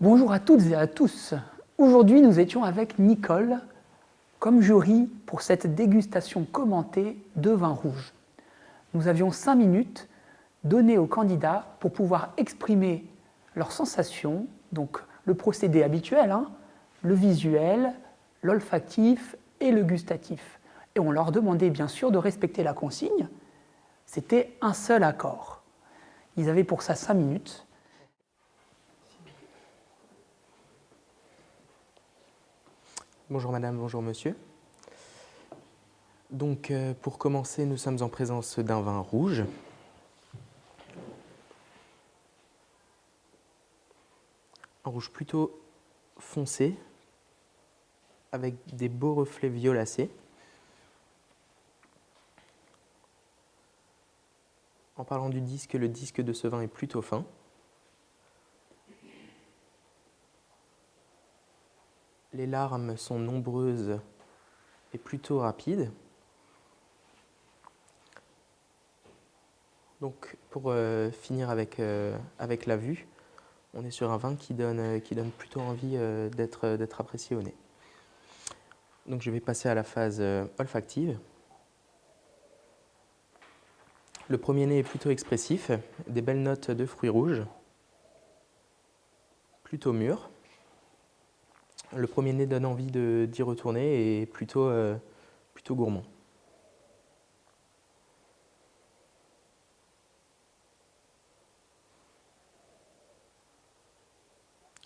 Bonjour à toutes et à tous. Aujourd'hui, nous étions avec Nicole comme jury pour cette dégustation commentée de vin rouge. Nous avions 5 minutes données aux candidats pour pouvoir exprimer leurs sensations, donc le procédé habituel, le visuel, l'olfactif et le gustatif. Et on leur demandait bien sûr de respecter la consigne. C'était un seul accord. Ils avaient pour ça 5 minutes. Bonjour madame, bonjour monsieur. Donc pour commencer, nous sommes en présence d'un vin rouge. Un rouge plutôt foncé, avec des beaux reflets violacés. En parlant du disque, le disque de ce vin est plutôt fin. Les larmes sont nombreuses et plutôt rapides. Donc pour finir avec la vue, on est sur un vin qui donne plutôt envie d'être apprécié au nez. Donc je vais passer à la phase olfactive. Le premier nez est plutôt expressif, des belles notes de fruits rouges, plutôt mûres. Le premier nez donne envie d'y retourner et est plutôt gourmand.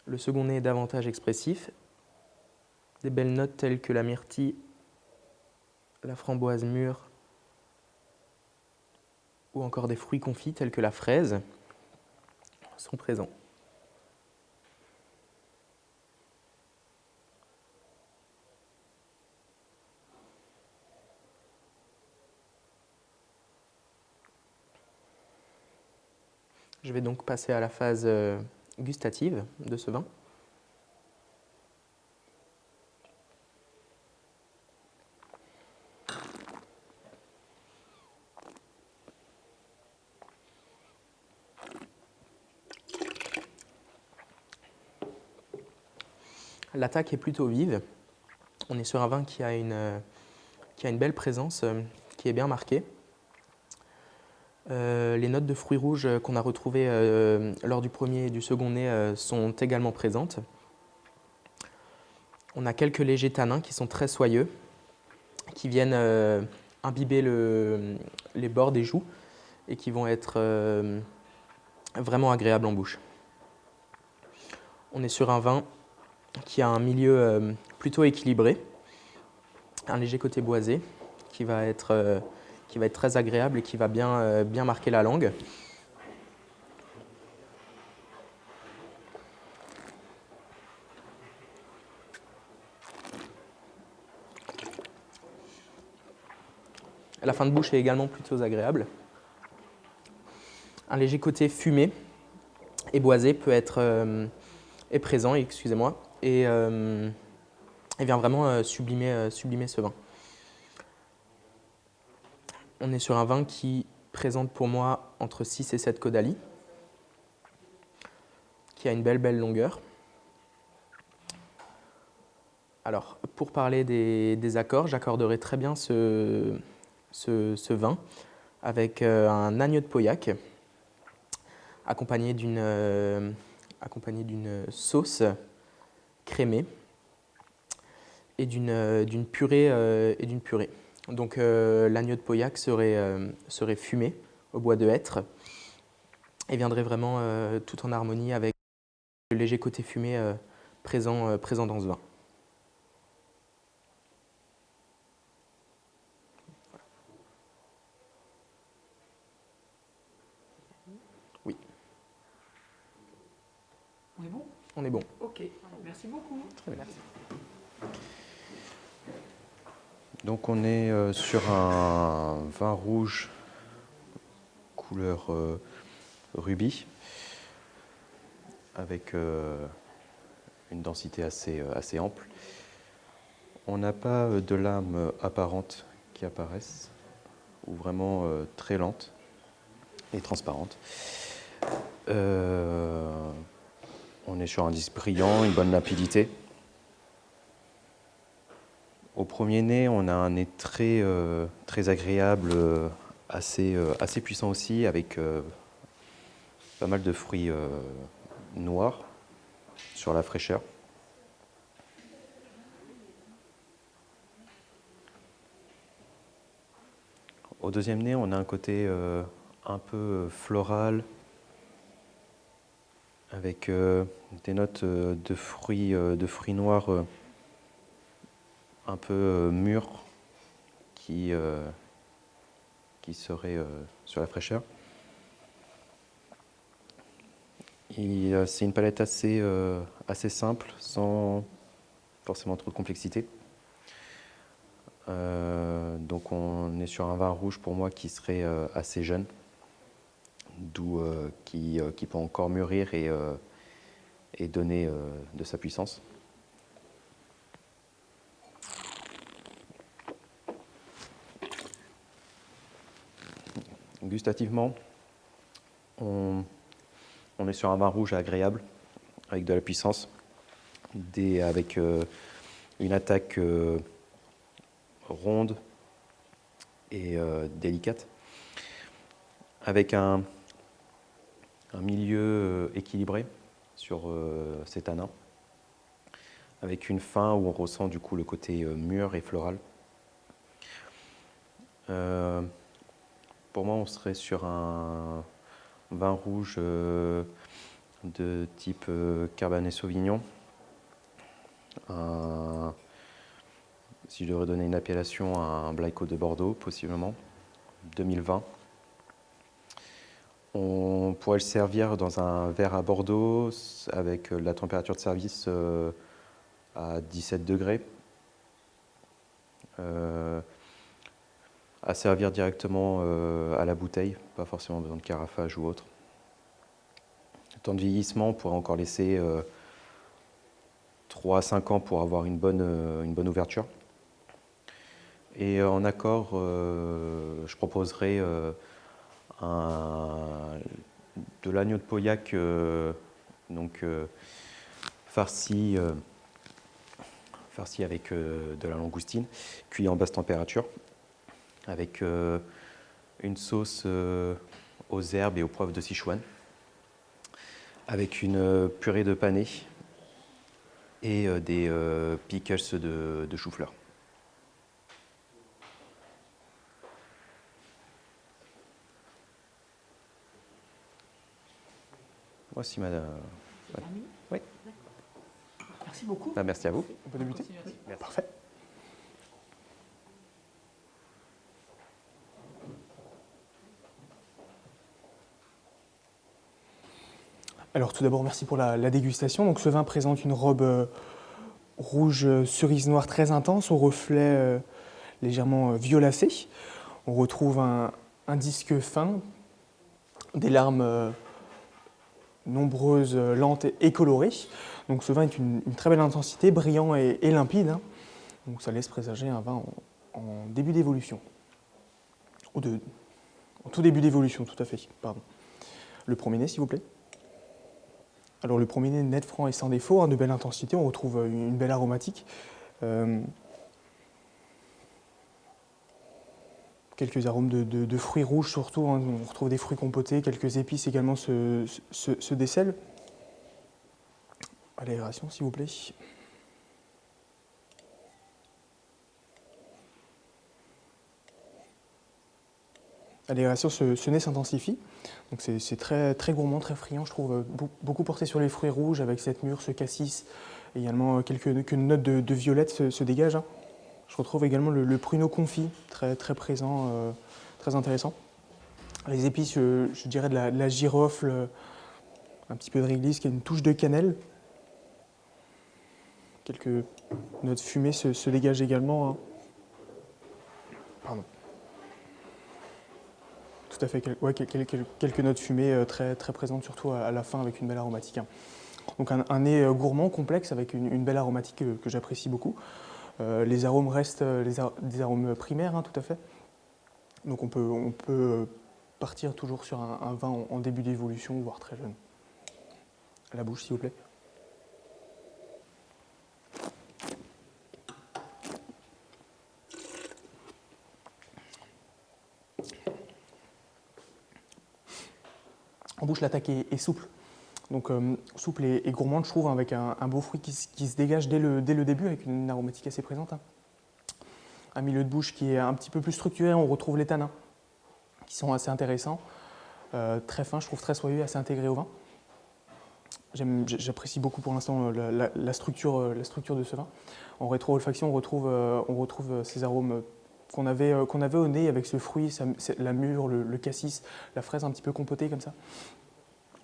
Le second nez est davantage expressif, des belles notes telles que la myrtille, la framboise mûre ou encore des fruits confits tels que la fraise sont présents. Je vais donc passer à la phase gustative de ce vin. L'attaque est plutôt vive. On est sur un vin qui a une belle présence, qui est bien marquée. Les notes de fruits rouges qu'on a retrouvées lors du premier et du second nez sont également présentes. On a quelques légers tanins qui sont très soyeux, qui viennent imbiber les bords des joues et qui vont être vraiment agréables en bouche. On est sur un vin qui a un milieu plutôt équilibré, un léger côté boisé qui va être très agréable et qui va bien marquer la langue. La fin de bouche est également plutôt agréable. Un léger côté fumé et boisé est présent, excusez-moi, et vient vraiment sublimer ce vin. On est sur un vin qui présente pour moi entre 6 et 7 caudalie, qui a une belle longueur. Alors, pour parler des accords, j'accorderai très bien ce vin avec un agneau de Pauillac, accompagné d'une sauce crémée et d'une purée. Donc l'agneau de Pauillac serait fumé au bois de hêtre et viendrait vraiment tout en harmonie avec le léger côté fumé présent dans ce vin. Oui. On est bon ? On est bon. Ok, merci beaucoup. Très bien. Merci. Donc on est sur un vin rouge couleur rubis avec une densité assez ample. On n'a pas de lames apparentes qui apparaissent ou vraiment très lentes et transparentes. On est sur un disque brillant, une bonne limpidité. Au premier nez, on a un nez très agréable, assez puissant aussi, avec pas mal de fruits noirs sur la fraîcheur. Au deuxième nez, on a un côté un peu floral, avec des notes de fruits noirs un peu mûrs qui seraient sur la fraîcheur. C'est une palette assez simple, sans forcément trop de complexité. Donc on est sur un vin rouge pour moi qui serait assez jeune, d'où qui peut encore mûrir et donner de sa puissance. Gustativement, on est sur un vin rouge agréable, avec de la puissance, avec une attaque ronde et délicate, avec un milieu équilibré sur ces tanins, avec une fin où on ressent du coup le côté mûr et floral. Pour moi, on serait sur un vin rouge de type Cabernet Sauvignon. Si je devais donner une appellation, un Blanco de Bordeaux, possiblement, 2020. On pourrait le servir dans un verre à Bordeaux avec la température de service à 17 degrés. À servir directement à la bouteille, pas forcément besoin de carafage ou autre. Le temps de vieillissement, on pourrait encore laisser 3 à 5 ans pour avoir une bonne ouverture. Et en accord, je proposerais de l'agneau de Pauillac, farci avec de la langoustine, cuit en basse température, avec une sauce aux herbes et aux poivres de Sichuan, avec une purée de panais et des pickles de chou-fleur. Voici madame. Oui. Merci beaucoup. Merci à vous. On peut débuter? Merci. Parfait. Alors tout d'abord, merci pour la dégustation. Donc ce vin présente une robe rouge cerise noire très intense, au reflet légèrement violacé. On retrouve un disque fin, des larmes nombreuses, lentes et colorées. Donc ce vin est une très belle intensité, brillant et limpide. Hein. Donc ça laisse présager un vin en début d'évolution. En tout début d'évolution, tout à fait. Pardon. Le premier nez, s'il vous plaît. Alors le premier nez net, franc et sans défaut, hein, de belle intensité, on retrouve une belle aromatique. Quelques arômes de fruits rouges surtout, hein, on retrouve des fruits compotés, quelques épices également se décèlent. À l'aération, s'il vous plaît. À l'aération, ce nez s'intensifie. Donc c'est très, très gourmand, très friand, je trouve, beaucoup porté sur les fruits rouges avec cette mûre, ce cassis, également quelques notes de violette se dégagent. Hein. Je retrouve également le pruneau confit, très, très présent, très intéressant. Les épices, je dirais de la girofle, un petit peu de réglisse, qui a une touche de cannelle. Quelques notes fumées se dégagent également. Hein. Pardon. Tout à fait, ouais, quelques notes fumées très, très présentes, surtout à la fin avec une belle aromatique. Hein. Donc un nez gourmand, complexe, avec une belle aromatique que j'apprécie beaucoup. Les arômes restent des arômes primaires, hein, tout à fait. Donc on peut partir toujours sur un vin en début d'évolution, voire très jeune. À la bouche, s'il vous plaît. En bouche, l'attaque est souple. Donc souple et gourmande, je trouve, avec un beau fruit qui se dégage dès le début, avec une aromatique assez présente. Un milieu de bouche qui est un petit peu plus structuré, on retrouve les tanins, qui sont assez intéressants. Très fin, je trouve, très soyeux, assez intégré au vin. J'apprécie beaucoup pour l'instant la structure de ce vin. En rétro-olfaction, on retrouve ces arômes qu'on avait au nez avec ce fruit, la mûre, le cassis, la fraise un petit peu compotée comme ça.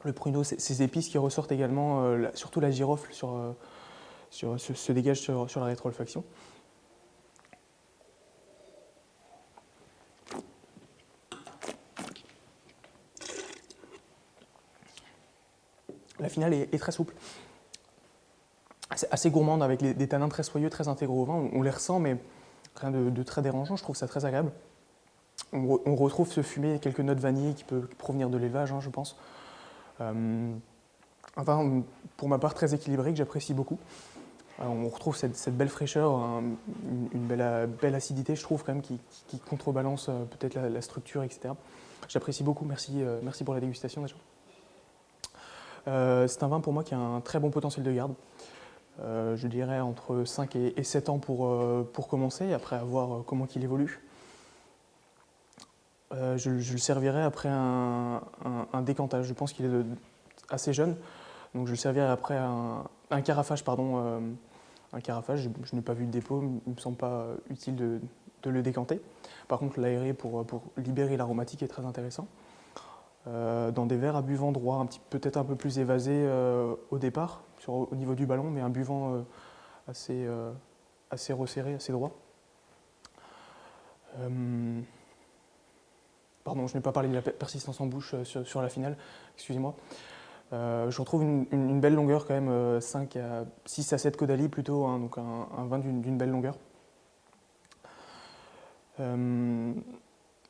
Le pruneau, ces épices qui ressortent également, surtout la girofle se dégage sur la rétro-olfaction. La finale est très souple, assez gourmande avec des tanins très soyeux, très intégrés au vin. On les ressent, mais rien de très dérangeant. Je trouve ça très agréable. On retrouve ce fumé, quelques notes vanillées qui peuvent provenir de l'élevage, je pense. Un vin, pour ma part, très équilibré, que j'apprécie beaucoup. On retrouve cette belle fraîcheur, une belle acidité, je trouve, quand même, qui contrebalance peut-être la structure, etc. J'apprécie beaucoup. Merci pour la dégustation, déjà. C'est un vin pour moi qui a un très bon potentiel de garde. Je dirais entre 5 et 7 ans pour commencer, après à voir comment il évolue. Je le servirai après un décantage. Je pense qu'il est assez jeune, donc je le servirai après un carafage. Un carafage, je n'ai pas vu de dépôt, il ne me semble pas utile de le décanter. Par contre, l'aérer pour libérer l'aromatique est très intéressant. Dans des verres à buvant droit, peut-être un peu plus évasé au départ, au niveau du ballon, mais un buvant assez resserré, assez droit. Pardon, je n'ai pas parlé de la persistance en bouche sur la finale, excusez-moi. Je retrouve une belle longueur quand même, 6 à 7 caudali plutôt, donc un vin d'une belle longueur.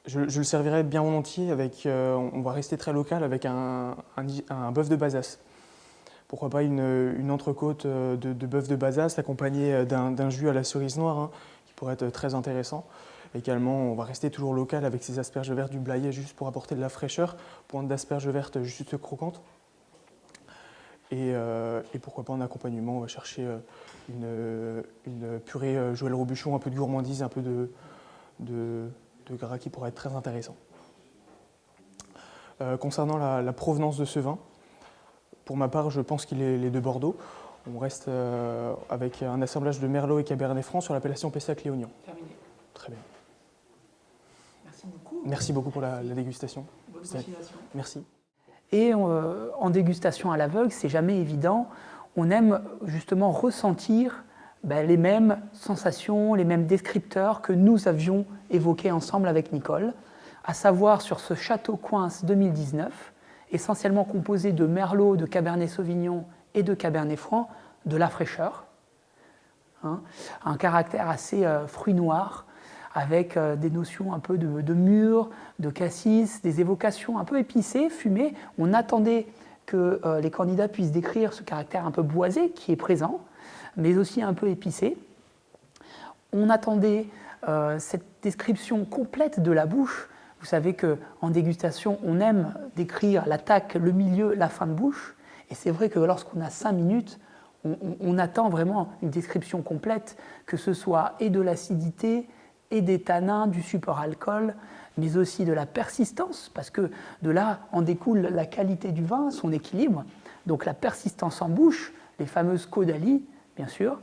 Je le servirai bien volontiers avec, on va rester très local, avec un bœuf de Bazas. Pourquoi pas une entrecôte de bœuf de Bazas accompagnée d'un jus à la cerise noire, qui pourrait être très intéressant. Également, on va rester toujours local avec ces asperges vertes du Blayais juste pour apporter de la fraîcheur, pointe d'asperges vertes juste croquantes. Et pourquoi pas en accompagnement, on va chercher une purée Joël Robuchon, un peu de gourmandise, un peu de gras qui pourrait être très intéressant. Concernant la provenance de ce vin, pour ma part, je pense qu'il est de Bordeaux. On reste avec un assemblage de Merlot et Cabernet Franc sur l'appellation Pessac-Léognan. Terminé. Très bien. Merci beaucoup. Merci beaucoup pour la dégustation. Bonne continuation. Merci. Et en dégustation à l'aveugle, c'est jamais évident. On aime justement ressentir les mêmes sensations, les mêmes descripteurs que nous avions évoqués ensemble avec Nicole, à savoir sur ce Château Coince 2019, essentiellement composé de Merlot, de Cabernet Sauvignon et de Cabernet Franc, de la fraîcheur, un caractère assez fruit noir, avec des notions un peu de mûre, de cassis, des évocations un peu épicées, fumées. On attendait que les candidats puissent décrire ce caractère un peu boisé qui est présent, mais aussi un peu épicé. On attendait cette description complète de la bouche. Vous savez qu'en dégustation, on aime décrire l'attaque, le milieu, la fin de bouche. Et c'est vrai que lorsqu'on a 5 minutes, on attend vraiment une description complète, que ce soit et de l'acidité, et des tanins, du support alcool, mais aussi de la persistance, parce que de là en découle la qualité du vin, son équilibre, donc la persistance en bouche, les fameuses caudalies, bien sûr,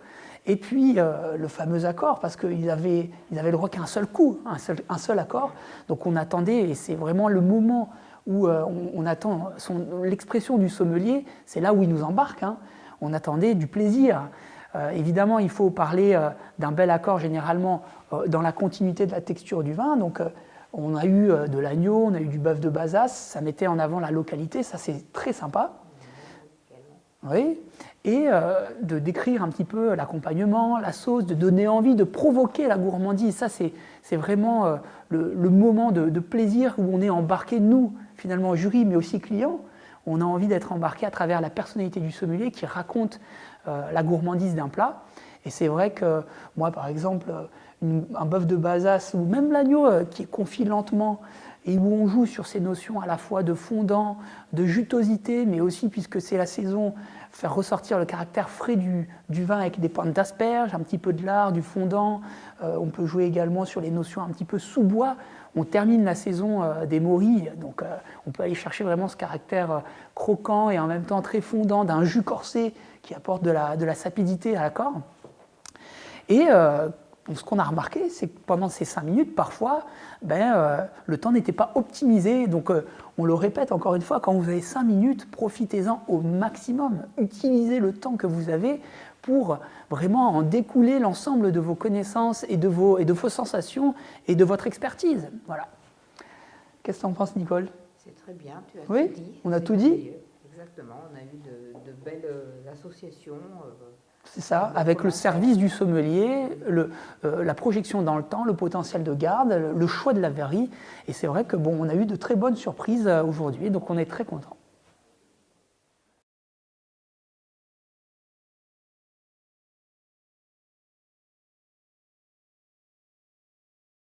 et puis le fameux accord, parce qu'ils avaient le droit qu'à un seul coup, un seul accord, donc on attendait, et c'est vraiment le moment où on attend l'expression du sommelier, c'est là où il nous embarque, on attendait du plaisir. Évidemment, il faut parler d'un bel accord généralement dans la continuité de la texture du vin. Donc, on a eu de l'agneau, on a eu du bœuf de Bazas, ça mettait en avant la localité, ça c'est très sympa. Oui. Et de décrire un petit peu l'accompagnement, la sauce, de donner envie, de provoquer la gourmandise. Ça, c'est vraiment le moment de plaisir où on est embarqué, nous, finalement, jury, mais aussi clients. On a envie d'être embarqué à travers la personnalité du sommelier qui raconte la gourmandise d'un plat. Et c'est vrai que moi, par exemple, un bœuf de Bazas ou même l'agneau qui est confit lentement et où on joue sur ces notions à la fois de fondant, de jutosité, mais aussi, puisque c'est la saison, faire ressortir le caractère frais du vin avec des pointes d'asperges, un petit peu de lard, du fondant. On peut jouer également sur les notions un petit peu sous-bois. On termine la saison des morilles, donc on peut aller chercher vraiment ce caractère croquant et en même temps très fondant d'un jus corsé qui apporte de la sapidité à l'accord. Et ce qu'on a remarqué, c'est que pendant ces 5 minutes, parfois, le temps n'était pas optimisé. Donc on le répète encore une fois, quand vous avez 5 minutes, profitez-en au maximum. Utilisez le temps que vous avez pour vraiment en découler l'ensemble de vos connaissances et de vos sensations et de votre expertise. Voilà. Qu'est-ce que tu en penses, Nicole? C'est très bien, tu as Oui, tout dit. on a C'est tout dit. merveilleux. Exactement, on a eu de belles associations. C'est ça, avec le service du sommelier, la projection dans le temps, le potentiel de garde, le choix de la verrie. Et c'est vrai que on a eu de très bonnes surprises aujourd'hui, donc on est très contents.